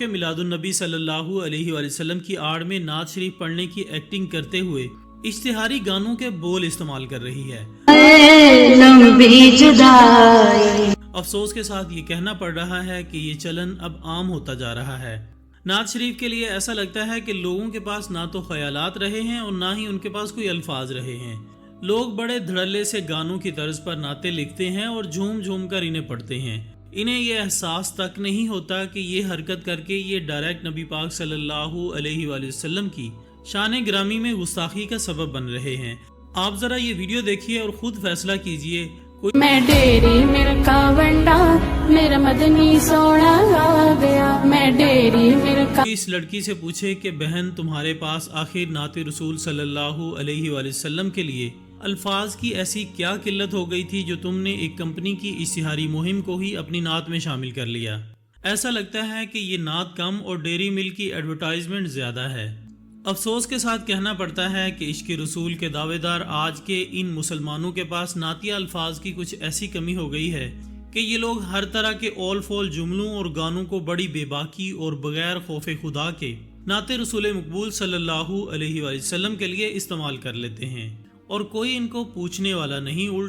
کہ میلاد النبی صلی اللہ علیہ وآلہ وسلم کی آڑ میں نعت شریف پڑھنے کی ایکٹنگ کرتے ہوئے اشتہاری گانوں کے بول استعمال کر رہی ہے۔ افسوس کے ساتھ یہ کہنا پڑ رہا ہے کہ یہ چلن اب عام ہوتا جا رہا ہے۔ نعت شریف کے لیے ایسا لگتا ہے کہ لوگوں کے پاس نہ تو خیالات رہے ہیں اور نہ ہی ان کے پاس کوئی الفاظ رہے ہیں۔ لوگ بڑے دھڑلے سے گانوں کی طرز پر نعتیں لکھتے ہیں اور جھوم جھوم کر انہیں پڑھتے ہیں۔ انہیں یہ احساس تک نہیں ہوتا کہ یہ حرکت کر کے یہ ڈائریکٹ نبی پاک صلی اللہ علیہ وآلہ وسلم کی شان گرامی میں گستاخی کا سبب بن رہے ہیں۔ آپ ذرا یہ ویڈیو دیکھیے اور خود فیصلہ کیجئے۔ میں ڈیری ملکا ونڈا میرا مدنی سونا آ گیا، میں ڈیری ملکا۔ اس لڑکی سے پوچھے کہ بہن تمہارے پاس آخر نعت رسول صلی اللہ علیہ وآلہ وسلم کے لیے الفاظ کی ایسی کیا قلت ہو گئی تھی جو تم نے ایک کمپنی کی اشتہاری مہم کو ہی اپنی نعت میں شامل کر لیا؟ ایسا لگتا ہے کہ یہ نعت کم اور ڈیری ملک کی ایڈورٹائزمنٹ زیادہ ہے۔ افسوس کے ساتھ کہنا پڑتا ہے کہ عشق رسول کے دعوے دار آج کے ان مسلمانوں کے پاس نعتیہ الفاظ کی کچھ ایسی کمی ہو گئی ہے کہ یہ لوگ ہر طرح کے اول فول جملوں اور گانوں کو بڑی بے باکی اور بغیر خوف خدا کے نعت رسول مقبول صلی اللہ علیہ وآلہ وسلم کے لیے استعمال کر لیتے ہیں، اور کوئی ان کو پوچھنے والا نہیں۔ الٹا